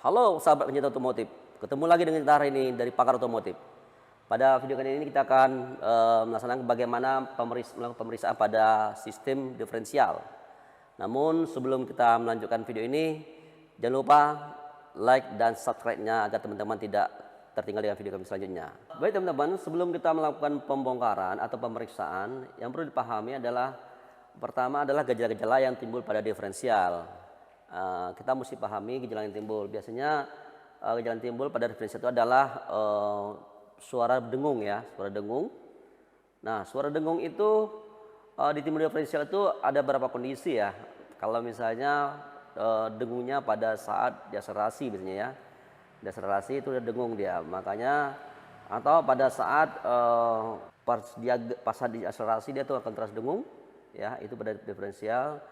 Halo sahabat pencinta otomotif, ketemu lagi dengan kita hari ini dari Pakar Otomotif. Pada video kali ini kita akan melaksanakan bagaimana melakukan pemeriksaan pada sistem diferensial. Namun sebelum kita melanjutkan video ini, jangan lupa like dan subscribe-nya agar teman-teman tidak tertinggal dengan video kami selanjutnya. Baik teman-teman, sebelum kita melakukan pembongkaran atau pemeriksaan, yang perlu dipahami adalah pertama adalah gejala-gejala yang timbul pada diferensial. Kita mesti pahami gejala yang timbul. Biasanya gejala yang timbul pada diferensial itu adalah suara dengung ya, suara dengung. Nah, suara dengung itu di timbul diferensial itu ada beberapa kondisi ya. Kalau misalnya dengungnya pada saat diakselerasi biasanya ya, diakselerasi itu udah dengung dia. Makanya atau pada saat pas diakselerasi dia tuh akan terus dengung ya, itu pada diferensial.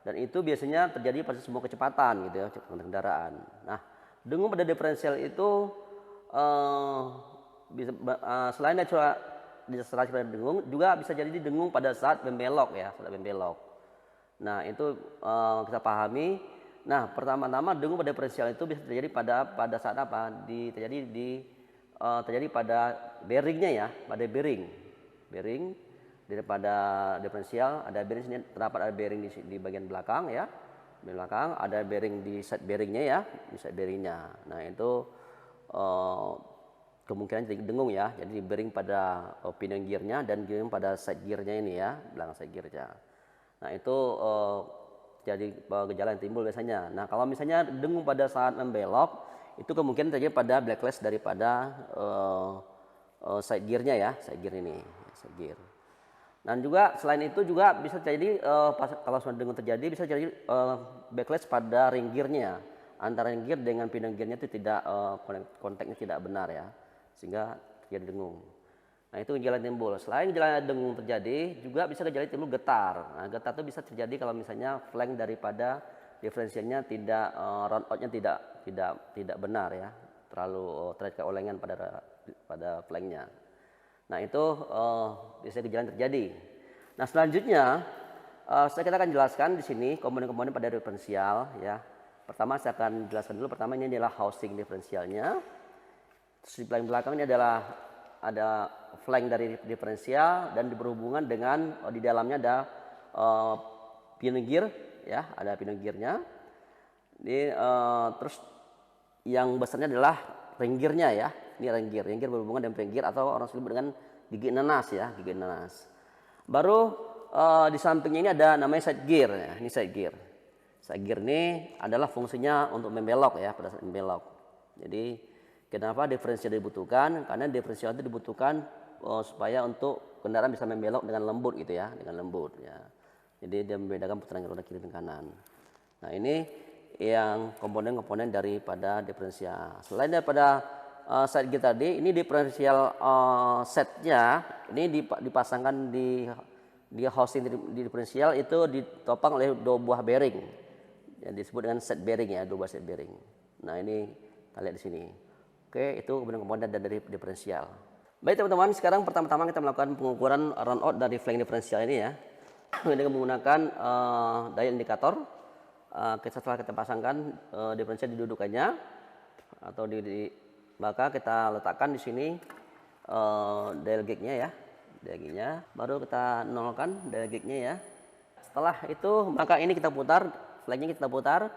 Dan itu biasanya terjadi pada semua kecepatan gitu ya, kecepatan kendaraan. Nah, dengung pada diferensial itu selain diakselerasi pada dengung, juga bisa jadi dengung pada saat membelok ya, saat membelok. Nah, itu kita pahami. Nah, pertama-tama dengung pada diferensial itu bisa terjadi pada saat apa? Terjadi pada bearingnya ya, pada bearing daripada diferensial. Ada bearing sini, terdapat ada bearing di bagian belakang ya, di belakang ada bearing di side bearingnya ya, di side bearingnya. Nah, itu kemungkinan jadi dengung ya, jadi bearing pada pinion gearnya dan bearing pada side gearnya ini ya, belakang side gearnya. Nah, itu jadi gejala yang timbul biasanya. Nah, kalau misalnya dengung pada saat membelok, itu kemungkinan terjadi pada blacklist daripada side gearnya ya, side gear ini, side gear. Dan juga selain itu juga bisa terjadi kalau sudah dengung terjadi bisa terjadi backlash pada ring gearnya, antara ring gear dengan pinion gearnya itu tidak kontaknya tidak benar ya, sehingga terjadi dengung. Nah, itu gejala timbul. Selain gejala dengung terjadi, juga bisa gejala timbul getar. Nah, getar itu bisa terjadi kalau misalnya flank daripada diferensialnya tidak round outnya tidak benar ya, terlalu terkait olengan pada flanknya. Nah, itu bisa gejala terjadi. Nah, selanjutnya kita akan jelaskan di sini komponen-komponen pada diferensial ya. Pertama saya akan jelaskan dulu. Pertama ini adalah housing diferensialnya. Terus di belakang ini adalah ada flank dari diferensial dan berhubungan dengan di dalamnya ada pinion gear ya, ada pinion gearnya. Terus yang besarnya adalah ring gearnya ya. Ini ring gear berhubungan dengan ring gear atau orang sebut dengan gigi nanas ya, gigi nanas. Baru di sampingnya ini ada namanya side gear ya, ini side gear. Side gear ini adalah fungsinya untuk membelok ya, pada saat membelok. Jadi kenapa diferensial dibutuhkan? Karena diferensial itu dibutuhkan supaya untuk kendaraan bisa membelok dengan lembut gitu ya, dengan lembut ya. Jadi dia membedakan putaran roda kiri dan kanan. Nah, ini yang komponen-komponen daripada diferensial. Selain daripada side gear tadi, ini diferensial setnya ini dipasangkan di housing di diferensial itu ditopang oleh dua buah bearing yang disebut dengan set bearing ya, dua buah set bearing. Nah, ini kita lihat di sini. Oke, itu komponen dari diferensial. Baik teman-teman, sekarang pertama-tama kita melakukan pengukuran run out dari flank diferensial ini ya, dengan menggunakan dial indikator. Setelah kita pasangkan diferensial di dudukannya atau maka kita letakkan di sini dial gauge-nya ya, dial gauge-nya. Baru kita nolkan dial gauge-nya ya. Setelah itu maka ini kita putar, flank-nya kita putar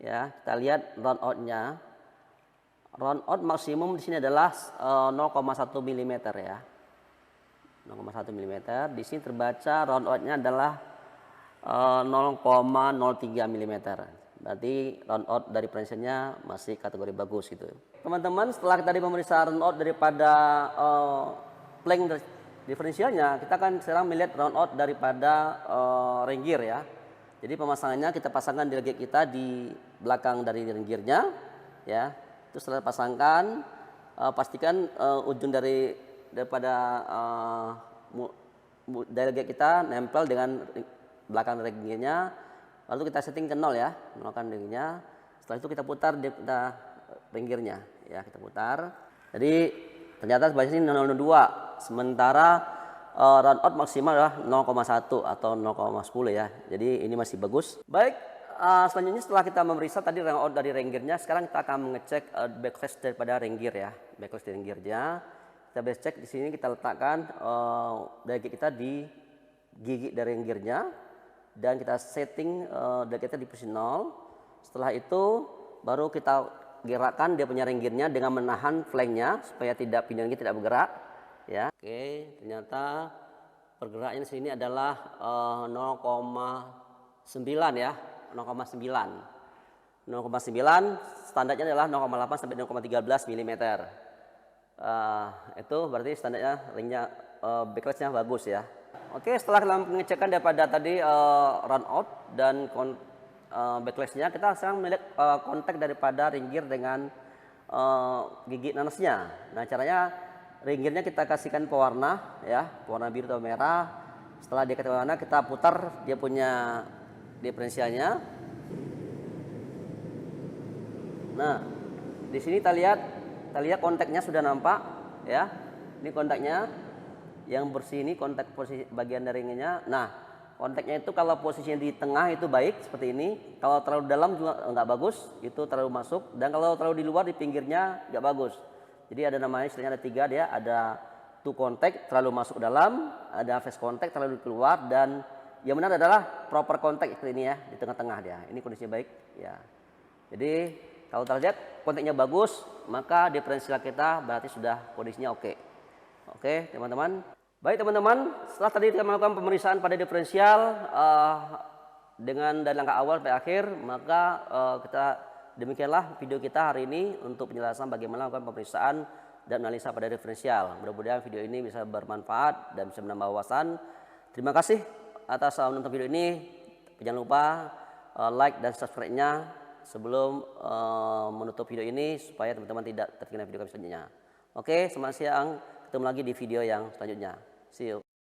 ya. Kita lihat run out-nya. Run out maksimum di sini adalah 0,1 mm ya. 0,1 mm. Di sini terbaca run out-nya adalah 0,03 mm. Berarti run out dari diferensialnya masih kategori bagus gitu. Teman-teman, setelah tadi pemeriksaan run out daripada flank diferensialnya, kita akan sekarang melihat run out daripada ring gear ya. Jadi pemasangannya kita pasangkan dial gauge kita di belakang dari ring gearnya ya. Terus setelah pasangkan pastikan ujung daripada dial gauge kita nempel dengan belakang ring gearnya. Lalu kita setting ke 0 ya, nolkan ring gearnya. Setelah itu kita putar ring gearnya ya, kita putar. Jadi ternyata sebenarnya ini 0,02, sementara run out maksimal adalah 0,1 atau 0,10 ya. Jadi ini masih bagus. Baik, selanjutnya setelah kita memeriksa tadi runout dari ring gearnya, sekarang kita akan mengecek backlash daripada ring gear ya. Backlash dari ring gearnya. Kita cek di sini, kita letakkan drag kita di gigi dari ring gearnya dan kita setting drag kita di posisi 0. Setelah itu baru kita gerakkan dia punya ring gearnya dengan menahan flanknya supaya pinion kita tidak bergerak ya. Oke, ternyata pergerakannya di sini adalah 0,9 ya, 0,9. 0,9 standarnya adalah 0,8 sampai 0,13 mm. Itu berarti standarnya ringnya backlashnya bagus ya. Oke, setelah kita pengecekan daripada tadi runout dan backlashnya, kita sekarang melihat kontak daripada ring gear dengan gigi nanasnya. Nah, caranya ring gearnya kita kasihkan pewarna ya, pewarna biru atau merah. Setelah dia kasih warna, kita putar dia punya diferensialnya. Nah, di sini kita lihat kontaknya sudah nampak ya. Ini kontaknya yang bersih, ini kontak posisi bagian dari ringnya. Nah, kontaknya itu kalau posisinya di tengah itu baik seperti ini. Kalau terlalu dalam juga nggak bagus, itu terlalu masuk. Dan kalau terlalu di luar di pinggirnya nggak bagus. Jadi ada namanya istilahnya ada 3 dia, ada two contact terlalu masuk dalam, ada face contact terlalu keluar, dan yang benar adalah proper contact seperti ini ya, di tengah-tengah dia. Ini kondisinya baik ya. Jadi kalau terlihat kontaknya bagus, maka diferensial kita berarti sudah kondisinya oke. Oke, teman-teman. Baik teman-teman, setelah tadi kita melakukan pemeriksaan pada diferensial dengan dari langkah awal sampai akhir, maka demikianlah video kita hari ini untuk penjelasan bagaimana melakukan pemeriksaan dan analisa pada diferensial. Mudah-mudahan video ini bisa bermanfaat dan bisa menambah wawasan. Terima kasih atas menonton video ini. Jangan lupa like dan subscribe-nya sebelum menutup video ini supaya teman-teman tidak tertinggal video kami selanjutnya. Oke, selamat siang. Ketemu lagi di video yang selanjutnya. See you.